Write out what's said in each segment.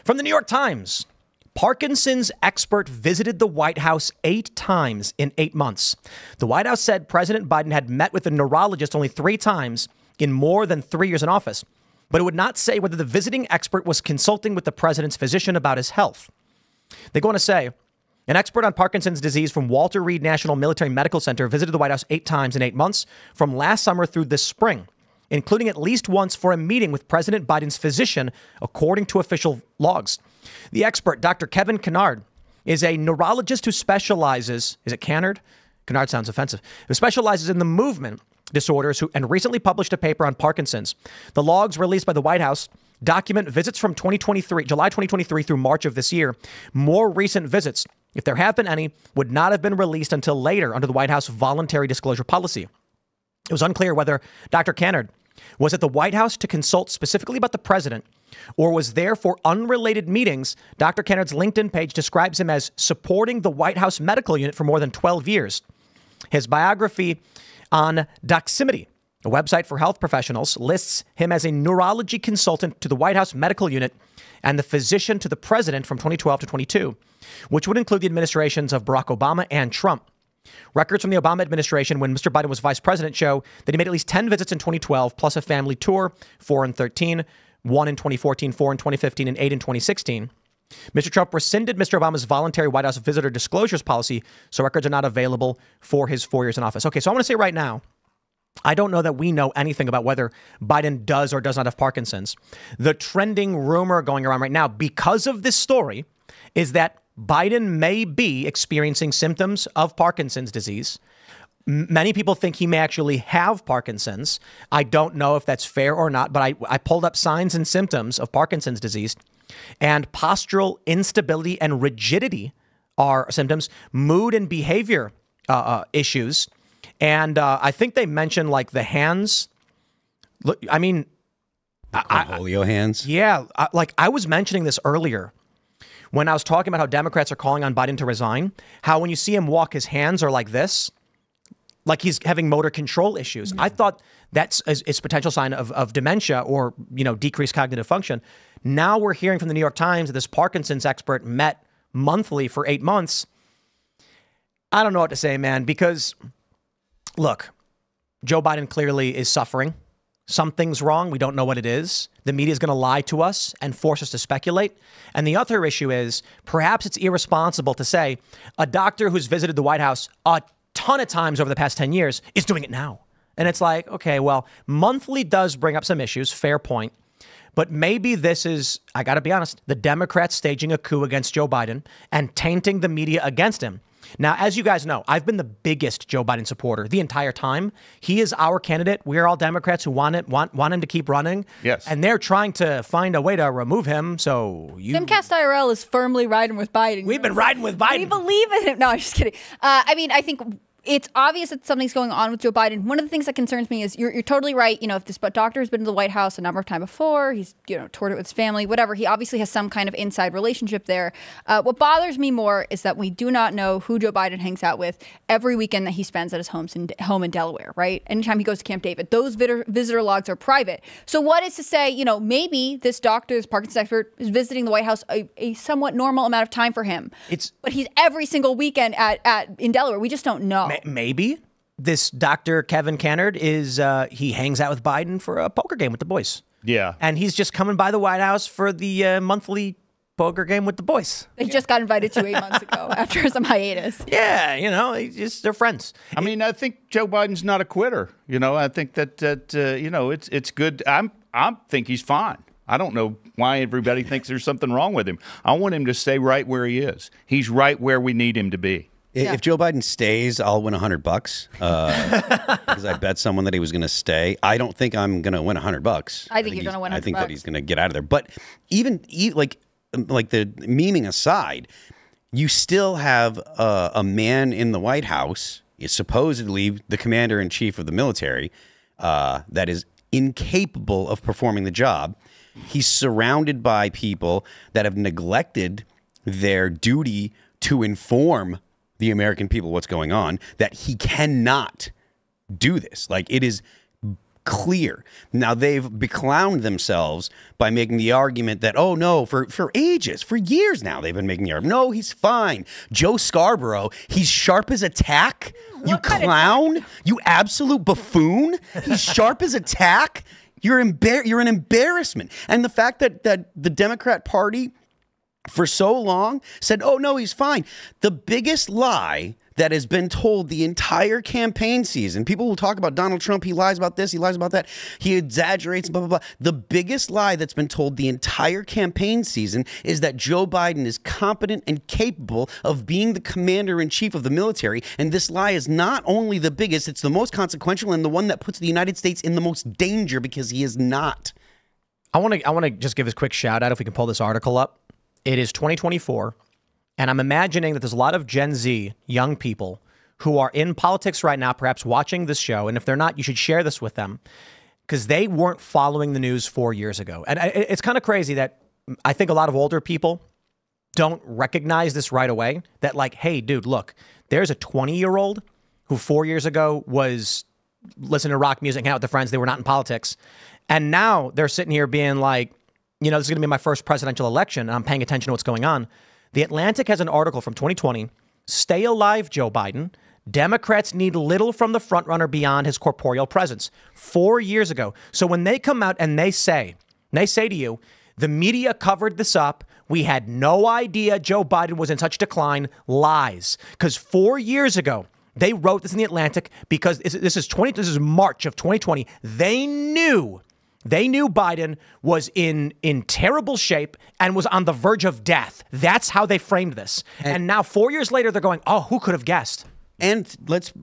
From the New York Times, Parkinson's expert visited the White House 8 times in 8 months. The White House said President Biden had met with a neurologist only 3 times in more than 3 years in office, but it would not say whether the visiting expert was consulting with the president's physician about his health. They go on to say, an expert on Parkinson's disease from Walter Reed National Military Medical Center visited the White House 8 times in 8 months from last summer through this spring, including at least once for a meeting with President Biden's physician, according to official logs. The expert, Dr. Kevin Kennard, is a neurologist who specializes, is it Kennard? Kennard sounds offensive, who specializes in the movement disorders and recently published a paper on Parkinson's. The logs released by the White House document visits from July 2023 through March of this year. More recent visits, if there have been any, would not have been released until later under the White House voluntary disclosure policy. It was unclear whether Dr. Kennard was at the White House to consult specifically about the president or was there for unrelated meetings. Dr. Kennard's LinkedIn page describes him as supporting the White House medical unit for more than 12 years. His biography on Doximity, a website for health professionals, lists him as a neurology consultant to the White House medical unit and the physician to the president from 2012 to 22, which would include the administrations of Barack Obama and Trump. Records from the Obama administration when Mr. Biden was vice president show that he made at least 10 visits in 2012, plus a family tour, 4 in 13, 1 in 2014, 4 in 2015, and 8 in 2016. Mr. Trump rescinded Mr. Obama's voluntary White House visitor disclosures policy, so records are not available for his 4 years in office. Okay, so I want to say right now, I don't know that we know anything about whether Biden does or does not have Parkinson's. The trending rumor going around right now, because of this story, is that Biden may be experiencing symptoms of Parkinson's disease. Many people think he may actually have Parkinson's. I don't know if that's fair or not, but I pulled up signs and symptoms of Parkinson's disease, and postural instability and rigidity are symptoms, mood and behavior issues. And I think they mentioned like the hands. Look, I mean, polio hands. Yeah. Like I was mentioning this earlier when I was talking about how Democrats are calling on Biden to resign, how when you see him walk, his hands are like this, like he's having motor control issues. I thought that's a potential sign of dementia or, decreased cognitive function. Now we're hearing from the New York Times that this Parkinson's expert met monthly for 8 months. I don't know what to say, man, because look, Joe Biden clearly is suffering. Something's wrong. We don't know what it is. The media is going to lie to us and force us to speculate. And the other issue is perhaps it's irresponsible to say a doctor who's visited the White House a ton of times over the past 10 years is doing it now. And it's like, okay, well, monthly does bring up some issues. Fair point. But maybe this is, I got to be honest, the Democrats staging a coup against Joe Biden and tainting the media against him. Now, as you guys know, I've been the biggest Joe Biden supporter the entire time. He is our candidate. We're all Democrats who want him to keep running. Yes. And they're trying to find a way to remove him. So Timcast IRL is firmly riding with Biden. We've been riding with Biden. We believe in him. No, I'm just kidding. I think it's obvious that something's going on with Joe Biden. One of the things that concerns me is you're totally right. If this doctor has been to the White House a number of times before, he's toured it with his family, whatever. He obviously has some kind of inside relationship there. What bothers me more is that we do not know who Joe Biden hangs out with every weekend that he spends at his home in Delaware, right? Anytime he goes to Camp David, those visitor logs are private. So what is to say, maybe this doctor's Parkinson's expert is visiting the White House a somewhat normal amount of time for him. But he's every single weekend in Delaware. We just don't know. Maybe this Dr. Kevin Kennard he hangs out with Biden for a poker game with the boys. Yeah. And he's just coming by the White House for the monthly poker game with the boys. They just got invited to 8 months ago after some hiatus. Yeah, they're friends. I mean, I think Joe Biden's not a quitter. I think that it's good. I think he's fine. I don't know why everybody thinks there's something wrong with him. I want him to stay right where he is. He's right where we need him to be. If Joe Biden stays, I'll win $100 because I bet someone that he was going to stay. I don't think I'm going to win $100. I think you're going to win $100. I think that he's going to get out of there. But even like the memeing aside, you still have a man in the White House, supposedly the commander in chief of the military, that is incapable of performing the job. He's surrounded by people that have neglected their duty to inform the American people what's going on, that he cannot do this. Like, it is clear. Now, they've beclowned themselves by making the argument that, oh, no, for ages, for years now, they've been making the argument. No, he's fine. Joe Scarborough, he's sharp as a tack. You clown. You absolute buffoon. He's sharp as a tack. You're an embarrassment. And the fact that the Democrat Party for so long said, oh, no, he's fine. The biggest lie that has been told the entire campaign season. People will talk about Donald Trump. He lies about this. He lies about that. He exaggerates, blah, blah, blah. The biggest lie that's been told the entire campaign season is that Joe Biden is competent and capable of being the commander-in-chief of the military. And this lie is not only the biggest, it's the most consequential and the one that puts the United States in the most danger because he is not. I want to just give this quick shout out if we can pull this article up. It is 2024. And I'm imagining that there's a lot of Gen Z young people who are in politics right now, perhaps watching this show. And if they're not, you should share this with them because they weren't following the news 4 years ago. And it's kind of crazy that I think a lot of older people don't recognize this right away. That like, hey, dude, look, there's a 20-year-old who 4 years ago was listening to rock music, hanging out with their friends. They were not in politics. And now they're sitting here being like, you know, this is going to be my first presidential election. And I'm paying attention to what's going on. The Atlantic has an article from 2020, Stay Alive, Joe Biden. Democrats need little from the frontrunner beyond his corporeal presence. 4 years ago. So when they come out and they say to you, the media covered this up. We had no idea Joe Biden was in such decline. Lies. Because 4 years ago, they wrote this in the Atlantic because this is March of 2020. They knew Biden was in terrible shape and was on the verge of death. That's how they framed this. And now 4 years later, they're going, oh, who could have guessed? And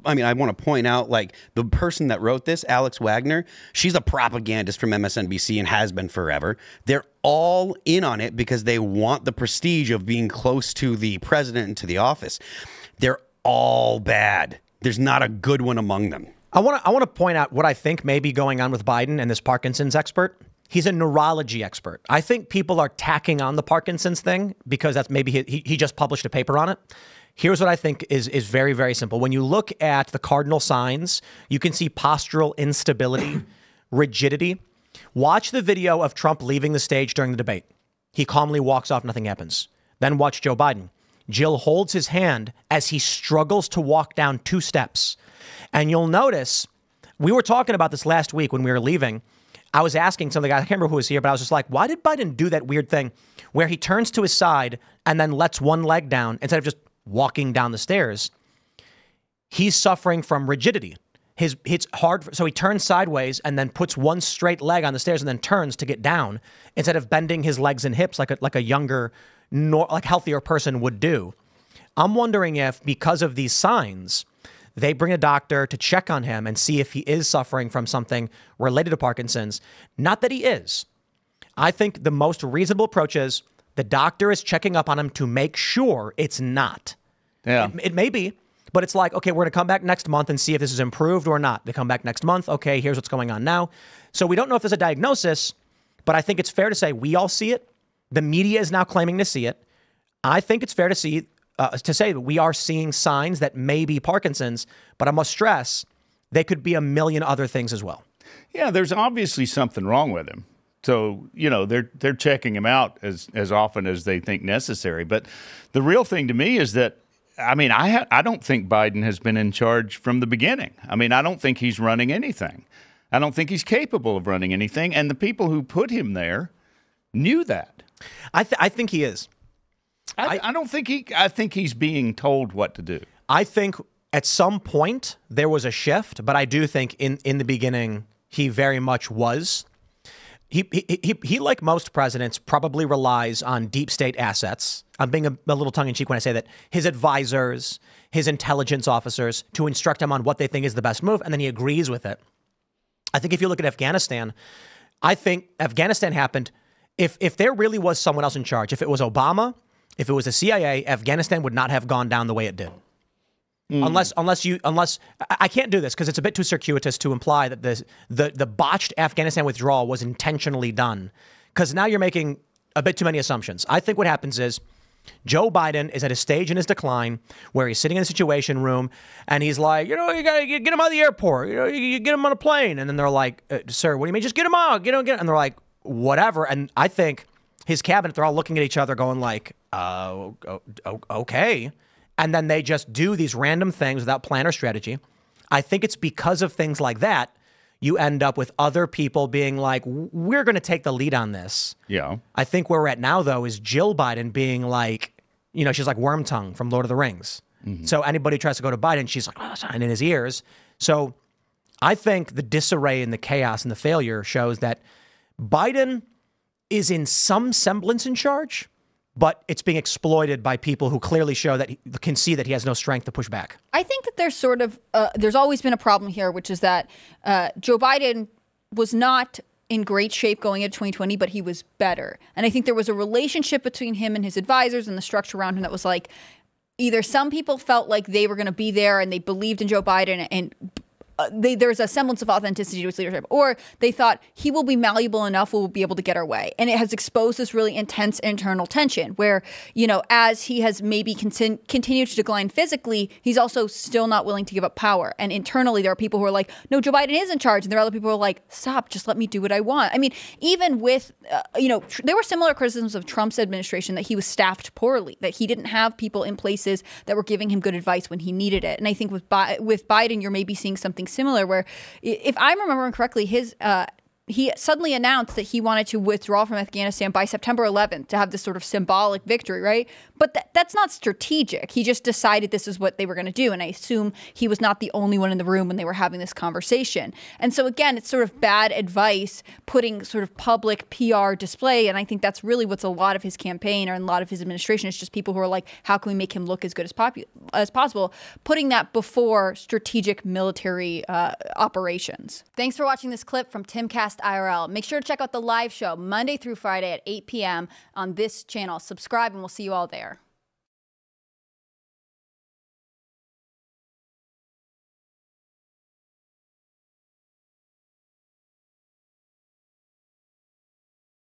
I want to point out, like, the person that wrote this, Alex Wagner, she's a propagandist from MSNBC and has been forever. They're all in on it because they want the prestige of being close to the president and to the office. They're all bad. There's not a good one among them. I want to point out what I think may be going on with Biden and this Parkinson's expert. He's a neurology expert. I think people are tacking on the Parkinson's thing because that's maybe he just published a paper on it. Here's what I think is very, very simple. When you look at the cardinal signs, you can see postural instability, rigidity. Watch the video of Trump leaving the stage during the debate. He calmly walks off, nothing happens. Then watch Joe Biden. Jill holds his hand as he struggles to walk down 2 steps. And you'll notice, we were talking about this last week when we were leaving. I was asking some of the guys, I can't remember who was here, but I was just like, why did Biden do that weird thing where he turns to his side and then lets one leg down instead of just walking down the stairs? He's suffering from rigidity. It's hard. So he turns sideways and then puts one straight leg on the stairs and then turns to get down instead of bending his legs and hips like a younger, healthier person would do. I'm wondering if because of these signs, they bring a doctor to check on him and see if he is suffering from something related to Parkinson's. Not that he is. I think the most reasonable approach is the doctor is checking up on him to make sure it's not. Yeah. It may be, but it's like, okay, we're going to come back next month and see if this is improved or not. They come back next month. Okay, here's what's going on now. So we don't know if there's a diagnosis, but I think it's fair to say we all see it. The media is now claiming to see it. I think it's fair to say that we are seeing signs that may be Parkinson's, but I must stress they could be a million other things as well. Yeah, there's obviously something wrong with him. So, you know, they're checking him out as often as they think necessary. But the real thing to me is that, I mean, I don't think Biden has been in charge from the beginning. I mean, I don't think he's running anything. I don't think he's capable of running anything. And the people who put him there knew that. I think he is. I don't think I think he's being told what to do. I think at some point there was a shift, but I do think in the beginning he very much was. He like most presidents, probably relies on deep state assets. I'm being a little tongue-in-cheek when I say that. His advisors, his intelligence officers, to instruct him on what they think is the best move, and then he agrees with it. I think if you look at Afghanistan, I think Afghanistan happened. If there really was someone else in charge, if it was Obama, if it was the CIA, Afghanistan would not have gone down the way it did. Unless I can't do this because it's a bit too circuitous to imply that the botched Afghanistan withdrawal was intentionally done, because now you're making a bit too many assumptions. I think what happens is Joe Biden is at a stage in his decline where he's sitting in the Situation Room and he's like, you got to get him out of the airport. You get him on a plane. And then they're like, sir, what do you mean? Just get him out. Get him. And they're like, whatever. And I think his cabinet, they're all looking at each other going like, okay. And then they just do these random things without plan or strategy. I think it's because of things like that you end up with other people being like, we're going to take the lead on this. Yeah. I think where we're at now, though, is Jill Biden being like, she's like Wormtongue from Lord of the Rings. Mm-hmm. So anybody who tries to go to Biden, she's like, and in his ears. So I think the disarray and the chaos and the failure shows that Biden is in some semblance in charge, but it's being exploited by people who clearly show that he can see that he has no strength to push back. I think that there's sort of there's always been a problem here, which is that Joe Biden was not in great shape going into 2020, but he was better. And I think there was a relationship between him and his advisors and the structure around him that was like, either some people felt like they were going to be there and they believed in Joe Biden and there's a semblance of authenticity to his leadership, or they thought he will be malleable enough, we'll be able to get our way. And it has exposed this really intense internal tension where, as he has maybe continued to decline physically, he's also still not willing to give up power. And internally, there are people who are like, no, Joe Biden is in charge. And there are other people who are like, stop, just let me do what I want. I mean, even with, there were similar criticisms of Trump's administration that he was staffed poorly, that he didn't have people in places that were giving him good advice when he needed it. And I think with Biden, you're maybe seeing something similar where, if I'm remembering correctly, he suddenly announced that he wanted to withdraw from Afghanistan by September 11th to have this sort of symbolic victory, right? But that's not strategic. He just decided this is what they were going to do. And I assume he was not the only one in the room when they were having this conversation. And so again, it's sort of bad advice putting sort of public PR display. And I think that's really what's a lot of his campaign or a lot of his administration. It's just people who are like, how can we make him look as good as possible? Putting that before strategic military operations. Thanks for watching this clip from Timcast IRL. Make sure to check out the live show Monday through Friday at 8 p.m. on this channel. Subscribe and we'll see you all there.